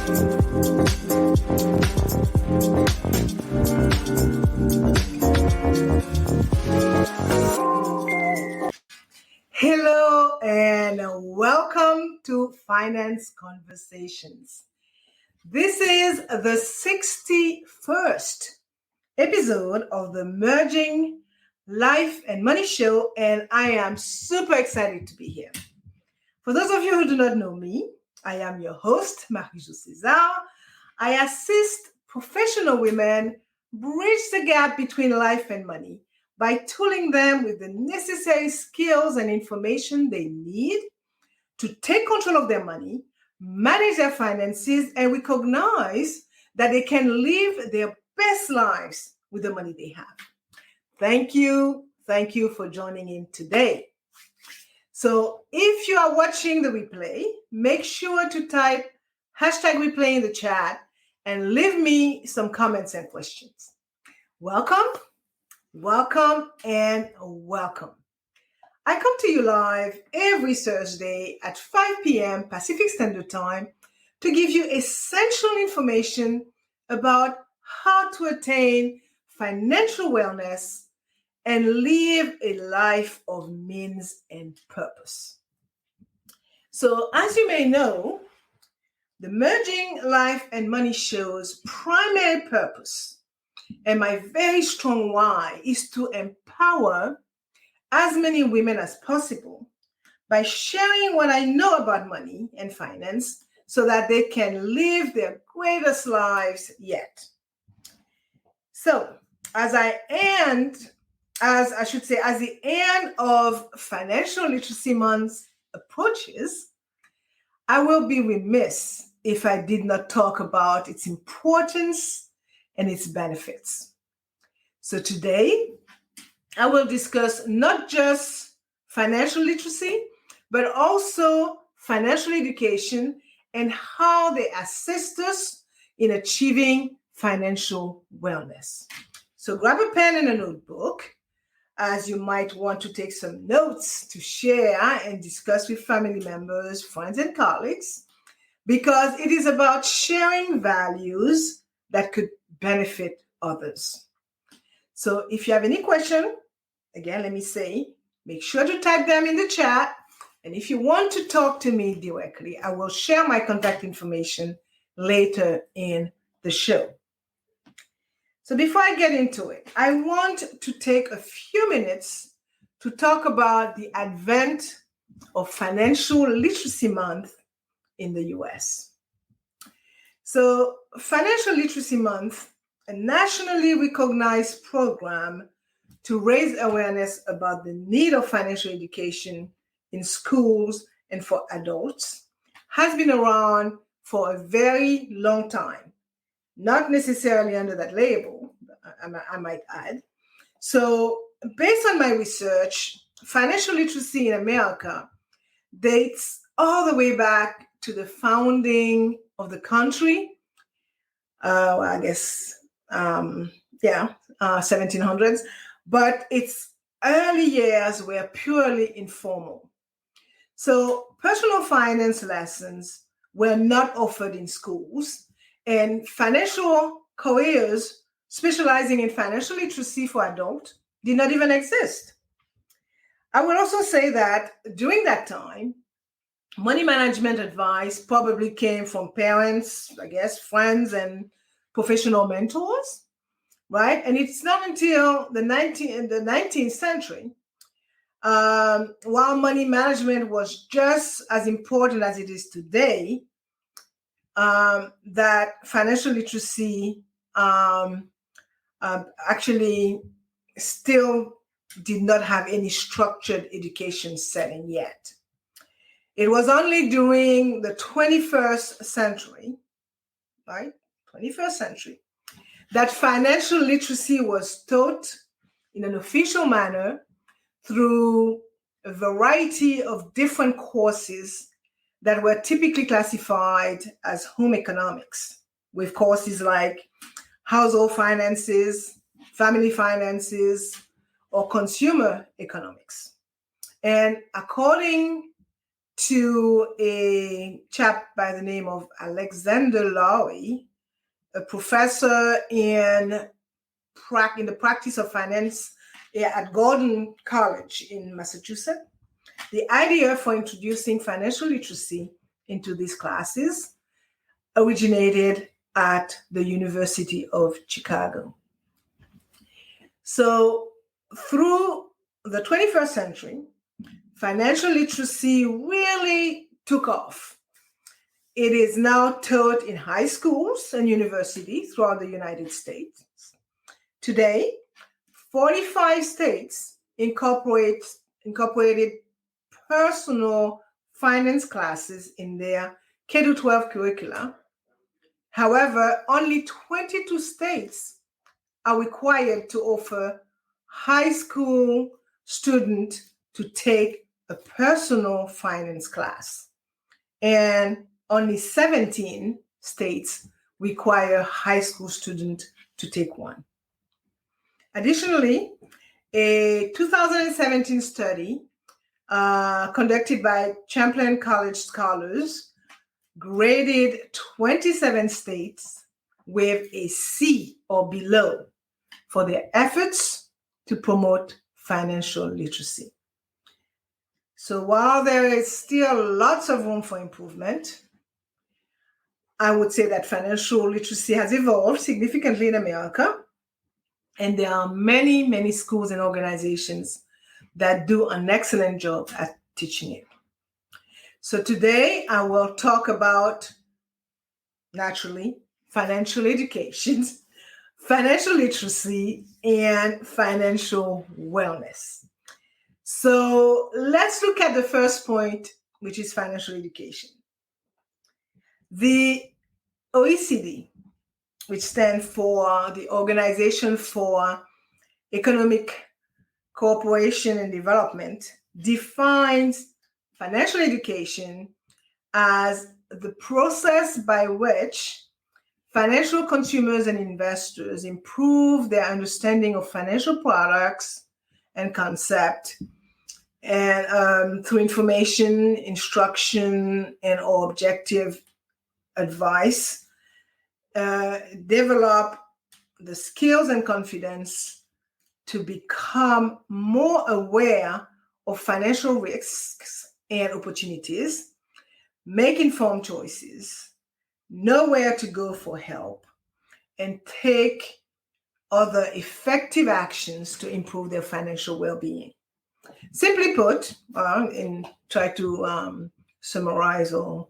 Hello and welcome to Finance Conversations. This is the 61st episode of the Merging Life and Money Show, and I am super excited to be here. For those of you who do not know me, I am your host, Marie-Jo César. I assist professional women bridge the gap between life and money by tooling them with the necessary skills and information they need to take control of their money, manage their finances, and recognize that they can live their best lives with the money they have. Thank you for joining in today. So if you are watching the replay, make sure to type #replay in the chat and leave me some comments and questions. Welcome, and welcome. I come to you live every Thursday at 5 p.m. Pacific Standard Time to give you essential information about how to attain financial wellness and live a life of means and purpose. So, as you may know, the Merging Life and Money Show's primary purpose and my very strong why is to empower as many women as possible by sharing what I know about money and finance so that they can live their greatest lives yet. So, as the end of Financial Literacy Month approaches, I will be remiss if I did not talk about its importance and its benefits. So today, I will discuss not just financial literacy, but also financial education and how they assist us in achieving financial wellness. So grab a pen and a notebook, as you might want to take some notes to share and discuss with family members, friends, and colleagues, because it is about sharing values that could benefit others. So if you have any question, again, let me say, make sure to type them in the chat. And if you want to talk to me directly, I will share my contact information later in the show. So before I get into it, I want to take a few minutes to talk about the advent of Financial Literacy Month in the US. So Financial Literacy Month, a nationally recognized program to raise awareness about the need of financial education in schools and for adults, has been around for a very long time. Not necessarily under that label, I might add. So based on my research, financial literacy in America dates all the way back to the founding of the country, 1700s, but its early years were purely informal. So personal finance lessons were not offered in schools, and financial careers specializing in financial literacy for adults did not even exist. I would also say that during that time, money management advice probably came from parents, friends, and professional mentors, right? And it's not until the 19th century, while money management was just as important as it is today, that financial literacy actually still did not have any structured education setting yet. It was only during the 21st century, right? 21st century, that financial literacy was taught in an official manner through a variety of different courses that were typically classified as home economics, with courses like household finances, family finances, or consumer economics. And according to a chap by the name of Alexander Lowy, a professor in the practice of finance at Gordon College in Massachusetts. The idea for introducing financial literacy into these classes originated at the University of Chicago. So through the 21st century, financial literacy really took off. It is now taught in high schools and universities throughout the United States. Today, 45 states incorporated personal finance classes in their K-12 curricula. However, only 22 states are required to offer high school students to take a personal finance class, and only 17 states require high school students to take one. Additionally, a 2017 study conducted by Champlain College scholars graded 27 states with a C or below for their efforts to promote financial literacy. So while there is still lots of room for improvement, I would say that financial literacy has evolved significantly in America, and there are many, many schools and organizations that do an excellent job at teaching it. So today I will talk about, naturally, financial education, financial literacy, and financial wellness. So let's look at the first point, which is financial education. The OECD, which stands for the Organization for Economic Cooperation and Development, defines financial education as the process by which financial consumers and investors improve their understanding of financial products and concepts, and through information, instruction, and or objective advice, develop the skills and confidence to become more aware of financial risks and opportunities, make informed choices, know where to go for help, and take other effective actions to improve their financial well-being. Simply put, and try to summarize or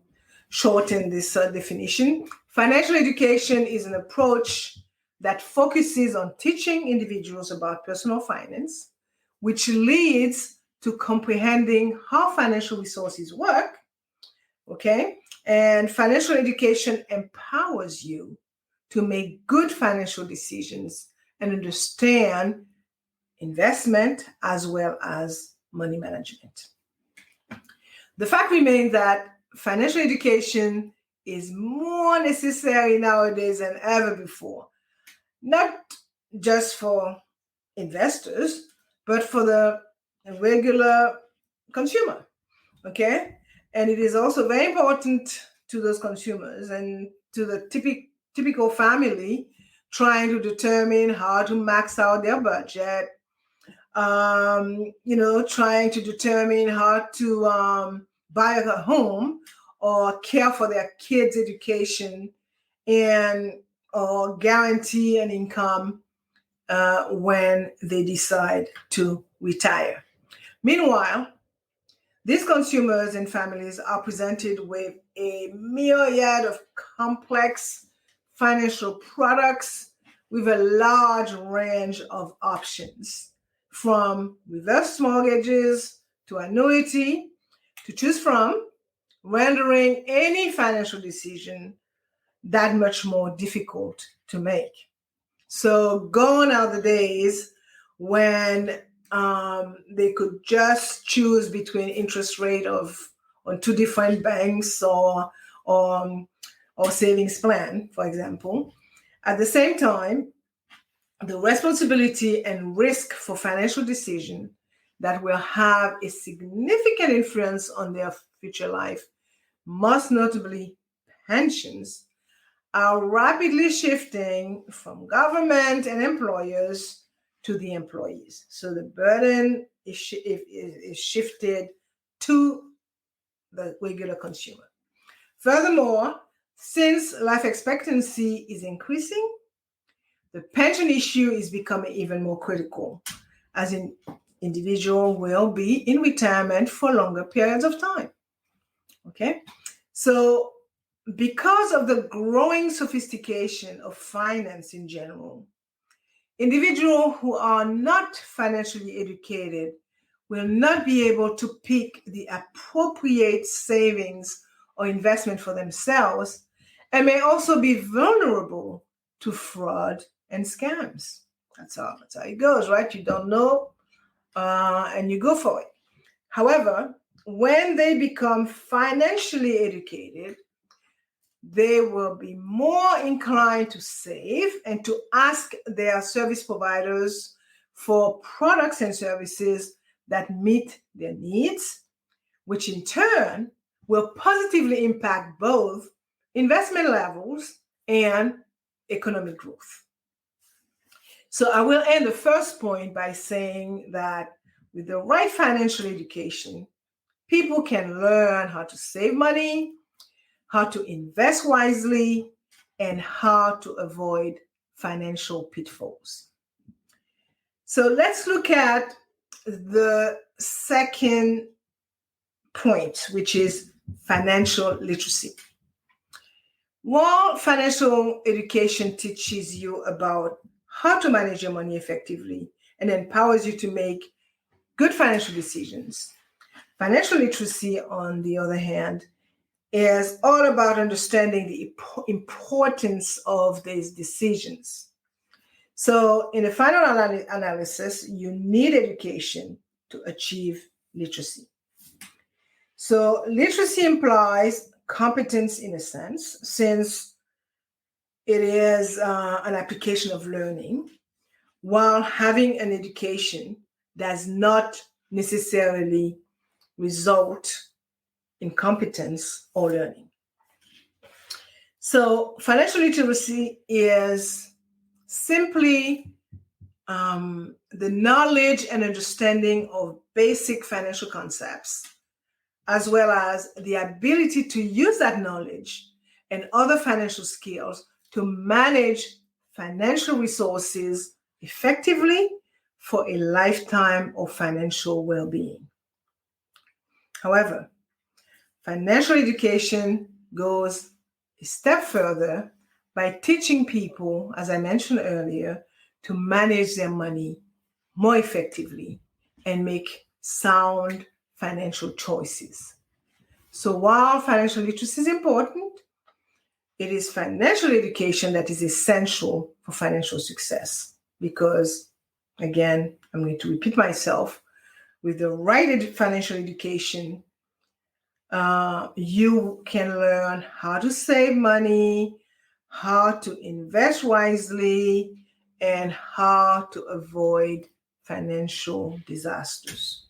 shorten this definition, financial education is an approach that focuses on teaching individuals about personal finance, which leads to comprehending how financial resources work, okay? And financial education empowers you to make good financial decisions and understand investment as well as money management. The fact remains that financial education is more necessary nowadays than ever before, not just for investors, but for the regular consumer, okay? And it is also very important to those consumers and to the typical family trying to determine how to max out their budget, trying to determine how to buy a home or care for their kids' education and or guarantee an income when they decide to retire. Meanwhile, these consumers and families are presented with a myriad of complex financial products with a large range of options, from reverse mortgages to annuity to choose from, rendering any financial decision that much more difficult to make. So gone are the days when they could just choose between interest rate on two different banks or savings plan, for example. At the same time, the responsibility and risk for financial decision that will have a significant influence on their future life, most notably pensions, are rapidly shifting from government and employers to the employees. So the burden is shifted to the regular consumer. Furthermore, since life expectancy is increasing, the pension issue is becoming even more critical, as an individual will be in retirement for longer periods of time. Okay, so because of the growing sophistication of finance in general, individuals who are not financially educated will not be able to pick the appropriate savings or investment for themselves, and may also be vulnerable to fraud and scams. That's how it goes, right? You don't know, and you go for it. However, when they become financially educated, they will be more inclined to save and to ask their service providers for products and services that meet their needs, which in turn will positively impact both investment levels and economic growth. So I will end the first point by saying that with the right financial education, people can learn how to save money, how to invest wisely, and how to avoid financial pitfalls. So let's look at the second point, which is financial literacy. While financial education teaches you about how to manage your money effectively and empowers you to make good financial decisions, financial literacy, on the other hand, is all about understanding the importance of these decisions. So in the final analysis, you need education to achieve literacy. So literacy implies competence in a sense, since it is an application of learning, while having an education does not necessarily result in competence or learning. So financial literacy is simply the knowledge and understanding of basic financial concepts, as well as the ability to use that knowledge and other financial skills to manage financial resources effectively for a lifetime of financial well-being. However, financial education goes a step further by teaching people, as I mentioned earlier, to manage their money more effectively and make sound financial choices. So while financial literacy is important, it is financial education that is essential for financial success. Because, again, I'm going to repeat myself, with the right financial education, you can learn how to save money, how to invest wisely, and how to avoid financial disasters.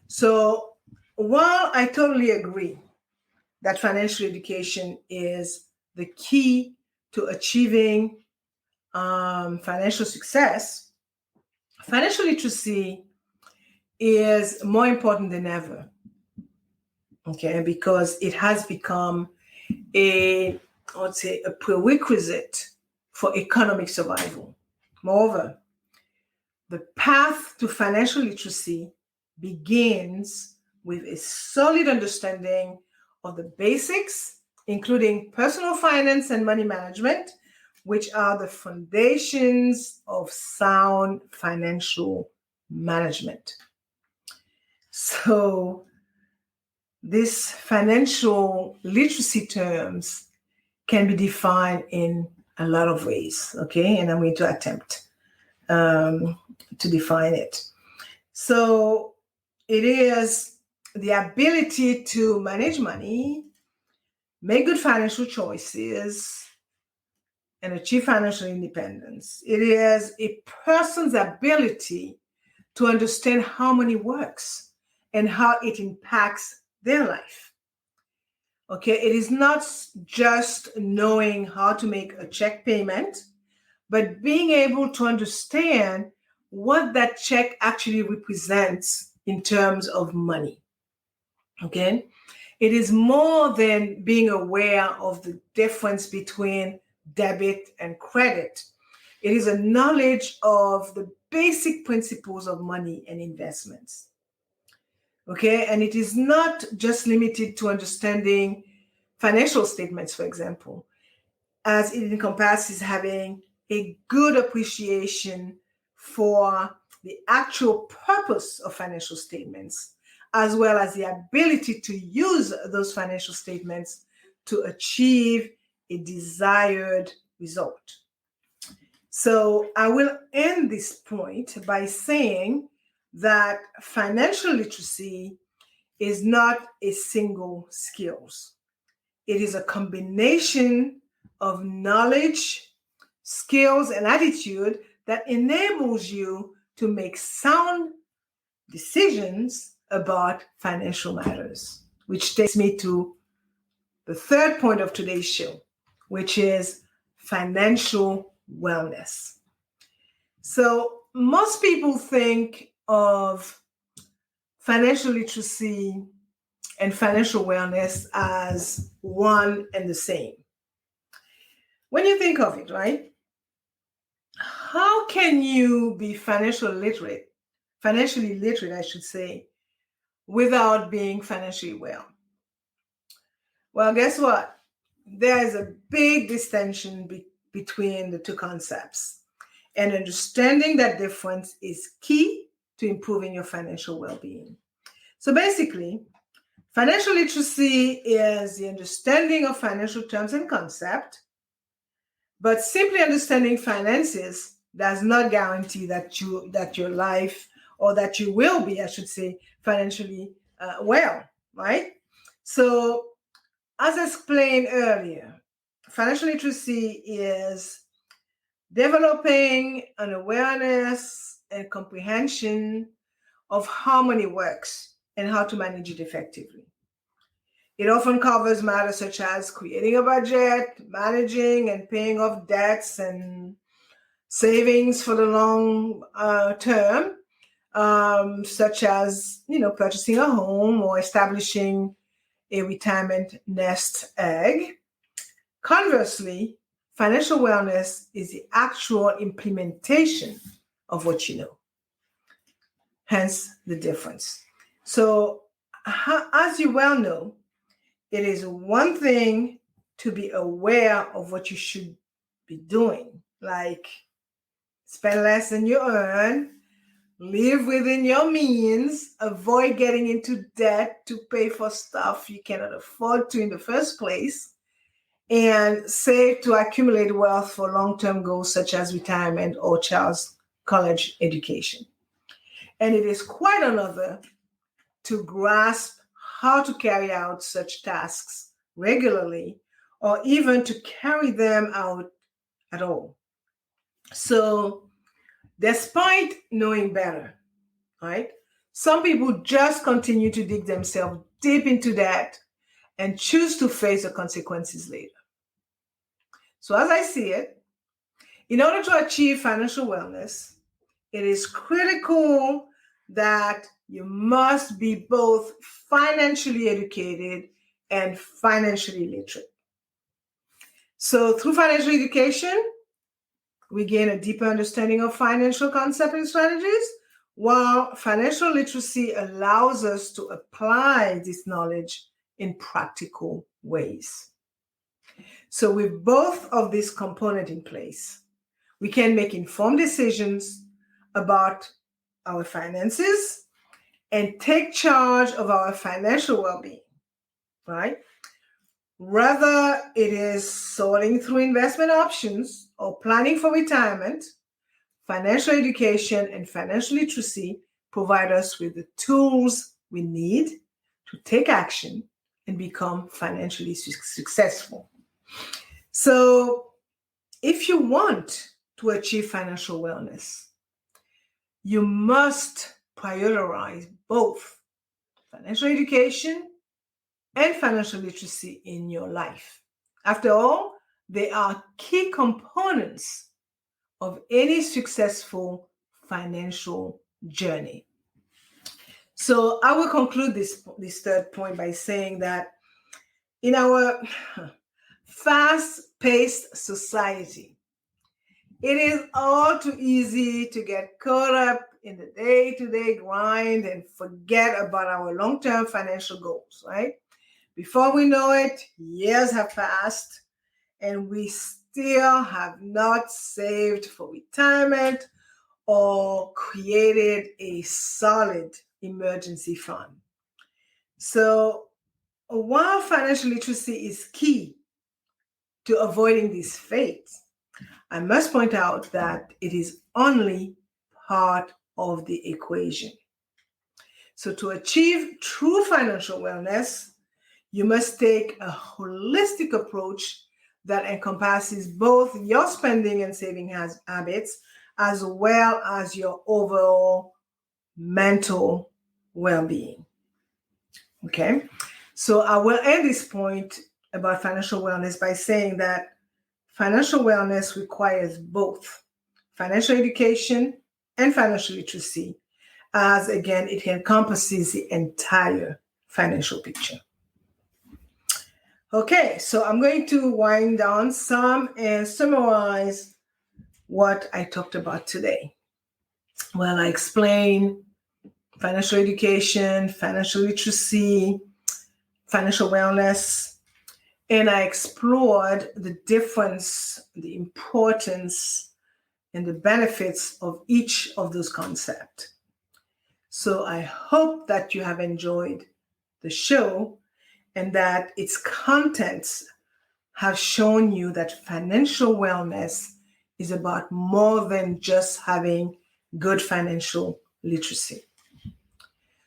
So while I totally agree that financial education is the key to achieving financial success, financial literacy is more important than ever. Okay, because it has become a prerequisite for economic survival. Moreover, the path to financial literacy begins with a solid understanding of the basics, including personal finance and money management, which are the foundations of sound financial management. So these financial literacy terms can be defined in a lot of ways, okay? And I'm going to attempt to define it. So it is the ability to manage money, make good financial choices, and achieve financial independence. It is a person's ability to understand how money works and how it impacts their life. Okay, it is not just knowing how to make a check payment, but being able to understand what that check actually represents in terms of money. Okay, it is more than being aware of the difference between debit and credit. It is a knowledge of the basic principles of money and investments. Okay, and it is not just limited to understanding financial statements, for example, as it encompasses having a good appreciation for the actual purpose of financial statements, as well as the ability to use those financial statements to achieve a desired result. So I will end this point by saying that financial literacy is not a single skills. It is a combination of knowledge, skills, and attitude that enables you to make sound decisions about financial matters, which takes me to the third point of today's show, which is financial wellness. So most people think of financial literacy and financial wellness as one and the same. When you think of it, right? How can you be financially literate, I should say, without being financially well? Well, guess what? There is a big distinction between the two concepts. And understanding that difference is key to improving your financial well-being. So basically, financial literacy is the understanding of financial terms and concepts, but simply understanding finances does not guarantee that your life, or that you will be, I should say, financially well, right? So, as explained earlier, financial literacy is developing an awareness and comprehension of how money works and how to manage it effectively. It often covers matters such as creating a budget, managing and paying off debts, and savings for the long term, such as purchasing a home or establishing a retirement nest egg. Conversely, financial wellness is the actual implementation of what you know. Hence the difference. So, as you well know, it is one thing to be aware of what you should be doing, like spend less than you earn, live within your means, avoid getting into debt to pay for stuff you cannot afford to in the first place, and save to accumulate wealth for long-term goals such as retirement or child's college education. And it is quite another to grasp how to carry out such tasks regularly, or even to carry them out at all. So, despite knowing better, right, some people just continue to dig themselves deep into that and choose to face the consequences later. So, as I see it, in order to achieve financial wellness, it is critical that you must be both financially educated and financially literate. So through financial education, we gain a deeper understanding of financial concepts and strategies, while financial literacy allows us to apply this knowledge in practical ways. So with both of these components in place, we can make informed decisions about our finances and take charge of our financial well-being, right? Whether it is sorting through investment options or planning for retirement, financial education and financial literacy provide us with the tools we need to take action and become financially successful. So, if you want to achieve financial wellness, you must prioritize both financial education and financial literacy in your life. After all, they are key components of any successful financial journey. So I will conclude this third point by saying that in our fast-paced society, it is all too easy to get caught up in the day-to-day grind and forget about our long-term financial goals, right? Before we know it, years have passed and we still have not saved for retirement or created a solid emergency fund. So while financial literacy is key to avoiding this fate, I must point out that it is only part of the equation. So to achieve true financial wellness, you must take a holistic approach that encompasses both your spending and saving habits, as well as your overall mental well-being. Okay, so I will end this point about financial wellness by saying that financial wellness requires both financial education and financial literacy, as again, it encompasses the entire financial picture. Okay, so I'm going to wind down some and summarize what I talked about today. Well, I explained financial education, financial literacy, financial wellness, and I explored the difference, the importance, and the benefits of each of those concepts. So I hope that you have enjoyed the show and that its contents have shown you that financial wellness is about more than just having good financial literacy.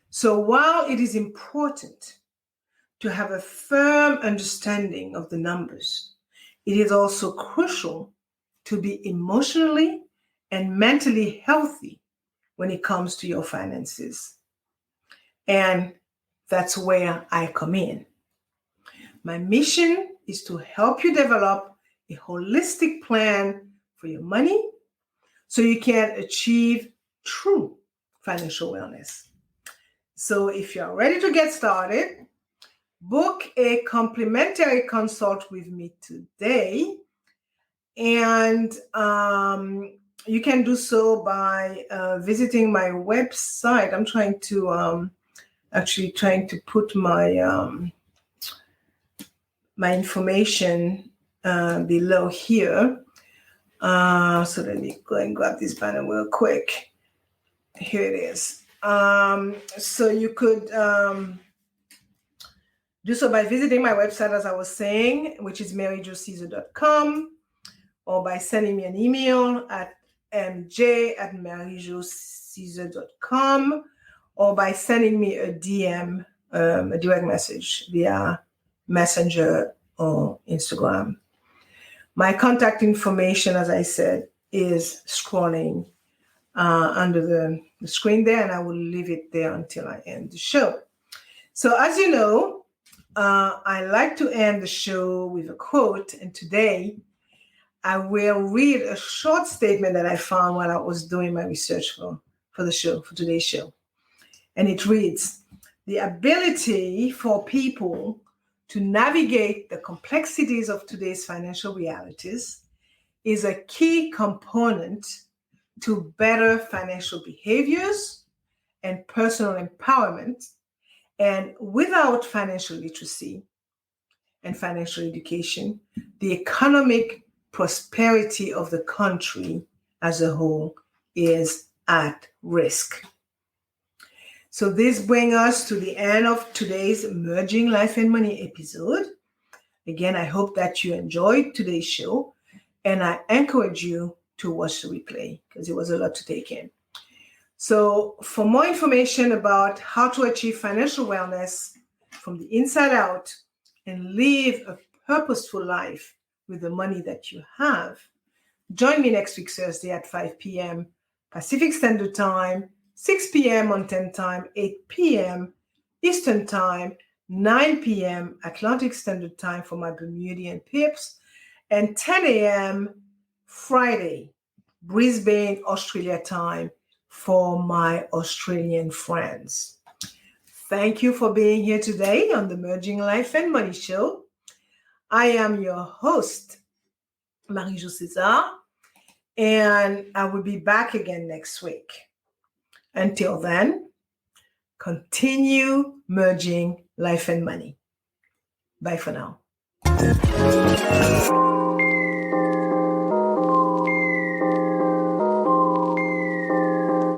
So while it is important to have a firm understanding of the numbers, it is also crucial to be emotionally and mentally healthy when it comes to your finances. And that's where I come in. My mission is to help you develop a holistic plan for your money so you can achieve true financial wellness. So if you're ready to get started, book a complimentary consult with me today. And you can do so by visiting my website. I'm trying to put my my information below here. So let me go and grab this banner real quick. Here it is. So you could do so by visiting my website, as I was saying, which is maryjocaesar.com, or by sending me an email at mj@maryjocaesar.com, or by sending me a DM, a direct message via Messenger or Instagram. My contact information, as I said, is scrolling under the screen there, and I will leave it there until I end the show. So as you know, I like to end the show with a quote, and today I will read a short statement that I found while I was doing my research for today's show. And it reads, "The ability for people to navigate the complexities of today's financial realities is a key component to better financial behaviors and personal empowerment. And without financial literacy and financial education, the economic prosperity of the country as a whole is at risk." So this brings us to the end of today's Merging Life and Money episode. Again, I hope that you enjoyed today's show, and I encourage you to watch the replay because it was a lot to take in. So for more information about how to achieve financial wellness from the inside out and live a purposeful life with the money that you have, join me next week, Thursday at 5 p.m. Pacific Standard Time, 6 p.m. Mountain Time, 8 p.m. Eastern Time, 9 p.m. Atlantic Standard Time for my Bermudian peeps, and 10 a.m. Friday, Brisbane, Australia time for my Australian friends. Thank you for being here today on the Merging Life and Money Show. I am your host, Marie-Jo César, and I will be back again next week. Until then, continue merging life and money. Bye for now.